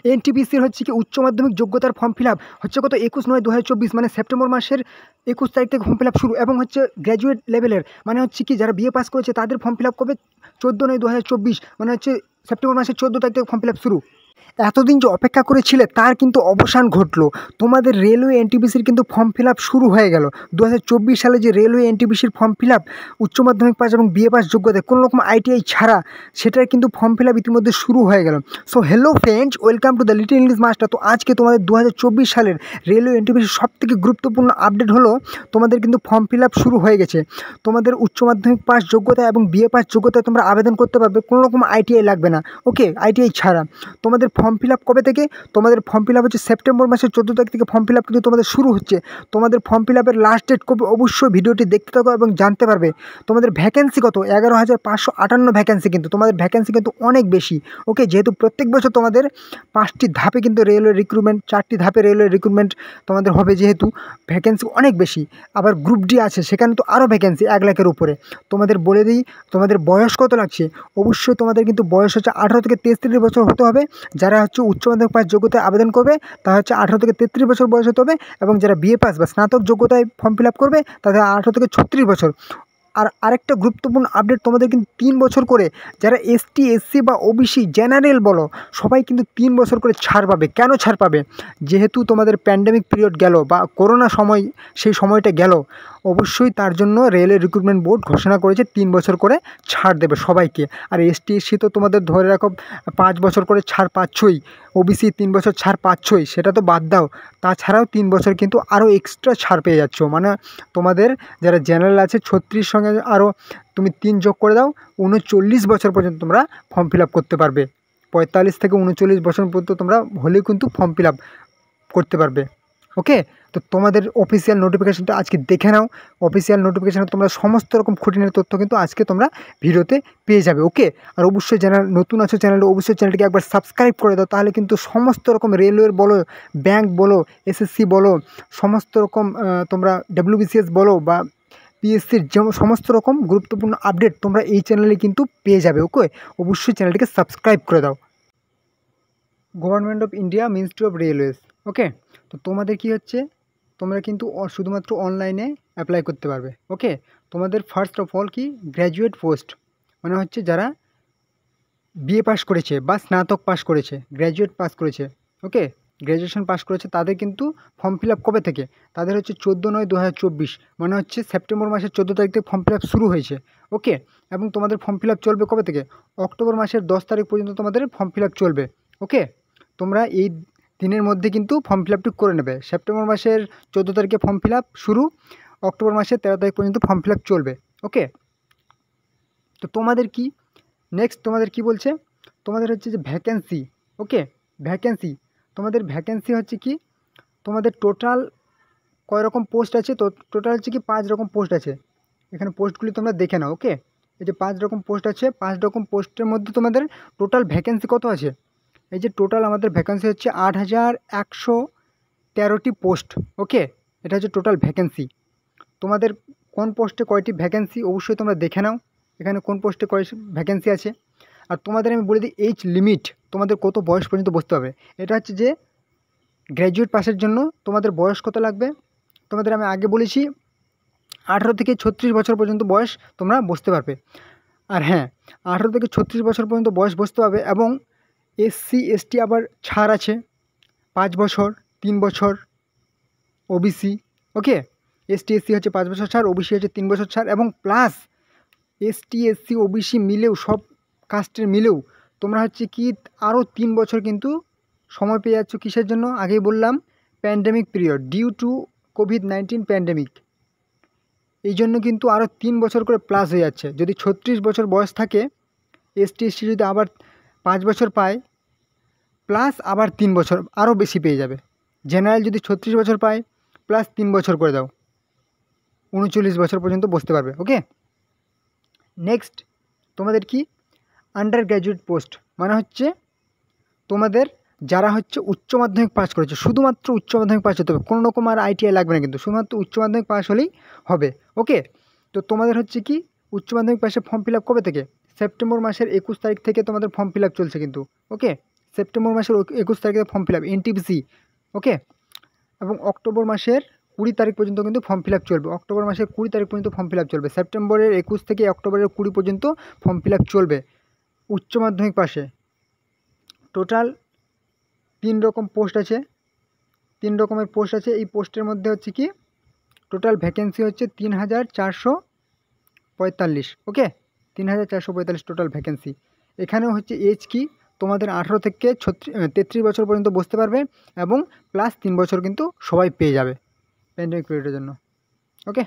এনটিপিসির হচ্ছে কি উচ্চ মাধ্যমিক যোগ্যতার ফর্ম ফিল আপ হচ্ছে কত 21/9/2024 মানে সেপ্টেম্বর মাসের 21 তারিখ থেকে ফর্ম ফিল আপ শুরু। এবং হচ্ছে গ্র্যাজুয়েট লেভেলের মানে হচ্ছে কি যারা বিএ পাস করেছে তাদের ফর্ম ফিল আপ করবে 14/9/2024 মানে হচ্ছে সেপ্টেম্বর মাসের 14 তারিখ থেকে ফর্ম ফিল আপ শুরু। এতদিন যে অপেক্ষা করেছিলে তার কিন্তু অবসান ঘটলো। তোমাদের রেলওয়ে এনটিপিসির কিন্তু ফর্ম ফিল আপ শুরু হয়ে গেল। 2024 সালে যে রেলওয়ে এনটিপিসির ফর্ম ফিল আপ উচ্চ মাধ্যমিক পাস এবং বিএ পাস যোগ্যতায় কোনো রকম আইটিআই ছাড়া সেটার কিন্তু ফর্ম ফিল আপ ইতিমধ্যে শুরু হয়ে গেল। So hello friends, welcome to the little English master. তো আজকে তোমাদের 2024 সালের রেলওয়ে এনটিপিসির সবথেকে গুরুত্বপূর্ণ আপডেট হলো তোমাদের কিন্তু ফর্ম ফিল আপ শুরু হয়ে গেছে। তোমাদের উচ্চ মাধ্যমিক পাস যোগ্যতা এবং বিএ পাস যোগ্যতায় তোমরা আবেদন করতে পারবে, কোনো রকম আইটিআই লাগবে না। ওকে, আইটিআই ছাড়া তোমাদের ফর্ম ফিল আপ কবে থেকে? তোমাদের ফর্ম ফিল আপ হচ্ছে সেপ্টেম্বর মাসের 14 তারিখ থেকে ফর্ম ফিল আপ কিন্তু তোমাদের শুরু হচ্ছে। তোমাদের ফর্ম ফিল আপের লাস্ট ডেট কবে অবশ্যই ভিডিওটি দেখতে থাকো এবং জানতে পারবে। তোমাদের ভ্যাকেন্সি কত? 11,558 ভ্যাকেন্সি, কিন্তু তোমাদের ভ্যাকেন্সি কিন্তু অনেক বেশি। ওকে, যেহেতু প্রত্যেক বছর তোমাদের 5টি ধাপে কিন্তু রেলওয়ে রিক্রুটমেন্ট, 4টি ধাপে রেলওয়ে রিক্রুটমেন্ট তোমাদের হবে, যেহেতু ভ্যাকেন্সি অনেক বেশি। আবার গ্রুপ ডি আছে, সেখানে তো আরও ভ্যাকেন্সি 1 লাখের উপরে। তোমাদের বলে দিই তোমাদের বয়স কত লাগছে। অবশ্যই তোমাদের কিন্তু বয়স হচ্ছে 18 থেকে 33 বছর হতে হবে। যারা হচ্ছে উচ্চ মাধ্যমিক পাস যোগ্যতায় আবেদন করবে তা হচ্ছে 18 থেকে 33 বছর বয়স হতে হবে। এবং যারা বিএ পাস বা স্নাতক যোগ্যতায় ফর্ম ফিল আপ করবে তাদের 18 থেকে 36 বছর। আর আরেকটা গুরুত্বপূর্ণ আপডেট, তোমাদের কিন্তু 3 বছর করে যারা এসটি এসসি বা ওবিসি জেনারেল বলো সবাই কিন্তু 3 বছর করে ছাড় পাবে। কেন ছাড় পাবে? যেহেতু তোমাদের প্যান্ডেমিক পিরিয়ড গেল বা করোনা সময়, সেই সময়টা গেল, অবশ্যই তার জন্য রেলওয়ে রিক্রুটমেন্ট বোর্ড ঘোষণা করেছে 3 বছর করে ছাড় দেবে সবাইকে। আর এসটি এসসি তো তোমাদের ধরে রাখো 5 বছর করে ছাড় পাচ্ছই, ওবিসি 3 বছর ছাড় পাচ্ছই, সেটা তো বাদ দাও। তাছাড়াও 3 বছর কিন্তু আরও এক্সট্রা ছাড় পেয়ে যাচ্ছ। মানে তোমাদের যারা জেনারেল আছে 36 সঙ্গে আরও তুমি 3 যোগ করে দাও, 39 বছর পর্যন্ত তোমরা ফর্ম ফিল আপ করতে পারবে। 45 থেকে 39 বছর পর্যন্ত তোমরা হলেও কিন্তু ফর্ম ফিল আপ করতে পারবে। ওকে, তো তোমাদের অফিসিয়াল নোটিফিকেশানটা আজকে দেখে নাও। অফিসিয়াল নোটিফিকেশানে তোমরা সমস্ত রকম খুঁটিনাটি তথ্য কিন্তু আজকে তোমরা ভিডিওতে পেয়ে যাবে। ওকে, আর অবশ্যই যারা নতুন আছো চ্যানেলে, অবশ্যই চ্যানেলটিকে একবার সাবস্ক্রাইব করে দাও, তাহলে কিন্তু সমস্ত রকম রেলওয়ের বলো, ব্যাংক বলো, এসএসসি বলো, সমস্ত রকম তোমরা ডব্লিউবিসিএস বলো বা পিএসসির যে সমস্ত রকম গুরুত্বপূর্ণ আপডেট তোমরা এই চ্যানেলে কিন্তু পেয়ে যাবে। ওকে, অবশ্যই চ্যানেলটিকে সাবস্ক্রাইব করে দাও। Government of India, ministry of railways. Okay, তো তোমাদের কি হচ্ছে, তোমরা কিন্তু শুধুমাত্র অনলাইনে অ্যাপ্লাই করতে পারবে। ওকে, তোমাদের ফার্স্ট অফ অল কি গ্র্যাজুয়েট পোস্ট, মানে হচ্ছে যারা বিএ পাস করেছে বা স্নাতক পাস করেছে, গ্র্যাজুয়েট পাস করেছে, ওকে, গ্র্যাজুয়েশন পাস করেছে, তাদের কিন্তু ফর্ম ফিল আপ কবে থেকে? তাদের হচ্ছে 14/9/2024 মানে হচ্ছে সেপ্টেম্বর মাসের 14 তারিখ থেকে ফর্ম ফিল আপ শুরু হয়েছে। ওকে, এবং তোমাদের ফর্ম ফিল আপ চলবে কবে থেকে? অক্টোবর মাসের 10 তারিখ পর্যন্ত তোমাদের ফর্ম ফিল আপ চলবে। ওকে, তোমরা এই দিনের মধ্যে কিন্তু ফর্ম ফিল আপটি করে নেবে। সেপ্টেম্বর মাসের 14 তারিখে ফর্ম ফিল আপ শুরু, অক্টোবর মাসের 13 তারিখ পর্যন্ত ফর্ম ফিল আপ চলবে। ওকে, তো তোমাদের কি নেক্সট, তোমাদের কি বলছে, তোমাদের হচ্ছে যে ভ্যাকেন্সি। ওকে, ভ্যাকেন্সি, তোমাদের ভ্যাকেন্সি হচ্ছে কি, তোমাদের টোটাল কয় রকম পোস্ট আছে? তো টোটাল হচ্ছে কি 5 রকম পোস্ট আছে। এখানে পোস্টগুলি তোমরা দেখে নাও। ওকে, এই যে 5 রকম পোস্ট আছে, 5 রকম পোস্টের মধ্যে তোমাদের টোটাল ভ্যাকেন্সি কত আছে? এই যে টোটাল আমাদের ভ্যাকেন্সি হচ্ছে 8,113টি পোস্ট। ওকে, এটা হচ্ছে টোটাল ভ্যাকেন্সি। তোমাদের কোন পোস্টে কয়টি ভ্যাকেন্সি অবশ্যই তোমরা দেখে নাও, এখানে কোন পোস্টে কয় ভ্যাকেন্সি আছে। আর তোমাদের আমি বলে দিই এজ লিমিট, তোমাদের কত বয়স পর্যন্ত বসতে হবে। এটা হচ্ছে যে গ্র্যাজুয়েট পাসের জন্য তোমাদের বয়স কত লাগবে, তোমাদের আমি আগে বলেছি 18 থেকে 36 বছর পর্যন্ত বয়স তোমরা বসতে পারবে। আর হ্যাঁ, 18 থেকে 36 বছর পর্যন্ত বয়স বসতে হবে। এবং এসসি এসটি আবার ছাড় আছে 5 বছর, 3 বছর, ওবিসি। ওকে, এসটি এসসি হচ্ছে 5 বছর ছাড়, ওবিসি হচ্ছে 3 বছর ছাড়। এবং প্লাস এসটি এসসি ওবিসি মিলেও, সব কাস্টের মিলেও তোমরা হচ্ছে কি আরও 3 বছর কিন্তু সময় পেয়ে যাচ্ছ। কিসের জন্য? আগেই বললাম, প্যান্ডেমিক পিরিয়ড, ডিউ টু কোভিড-19 প্যান্ডেমিক। এই জন্য কিন্তু আরও 3 বছর করে প্লাস হয়ে যাচ্ছে। যদি 36 বছর বয়স থাকে, এসটি এসসি যদি আবার 5 বছর পায়, প্লাস আবার 3 বছর আরও বেশি পেয়ে যাবে। জেনারেল যদি 36 বছর পায়, প্লাস 3 বছর করে দাও, 39 বছর পর্যন্ত বসতে পারবে। ওকে, নেক্সট তোমাদের কি আন্ডার গ্র্যাজুয়েট পোস্ট, মানে হচ্ছে তোমাদের যারা হচ্ছে উচ্চ মাধ্যমিক পাস করেছে, শুধুমাত্র উচ্চ মাধ্যমিক পাস হতে হবে, কোনো রকম আর আইটিআই লাগবে না, কিন্তু শুধুমাত্র উচ্চ মাধ্যমিক পাস হলেই হবে। ওকে, তো তোমাদের হচ্ছে কি উচ্চ মাধ্যমিক পাসে ফর্ম ফিল আপ কবে থেকে? সেপ্টেম্বর মাসের 21 তারিখ থেকে তোমাদের ফর্ম ফিল আপ চলছে কিন্তু। ওকে, সেপ্টেম্বর মাসের 21 তারিখে ফর্ম ফিল আপ এনটিপিসি, ওকে। এবং অক্টোবর মাসের 20 তারিখ পর্যন্ত কিন্তু ফর্ম ফিল আপ চলবে। অক্টোবর মাসের 20 তারিখ পর্যন্ত ফর্ম ফিল আপ চলবে। সেপ্টেম্বরের 21 থেকে অক্টোবরের 20 পর্যন্ত ফর্ম ফিল আপ চলবে উচ্চ মাধ্যমিক পাশে। টোটাল 3 রকম পোস্ট আছে, 3 রকমের পোস্ট আছে। এই পোস্টের মধ্যে হচ্ছে কি টোটাল ভ্যাকেন্সি হচ্ছে 3445, ওকে, 3445 টোটাল ভ্যাকেন্সি। এখানেও হচ্ছে এজ কি তোমাদের 18 থেকে 33 বছর পর্যন্ত বসতে পারবে এবং প্লাস 3 বছর কিন্তু সবাই পেয়ে যাবে প্যান্ডেমিক পিরিয়ডের জন্য, ওকে।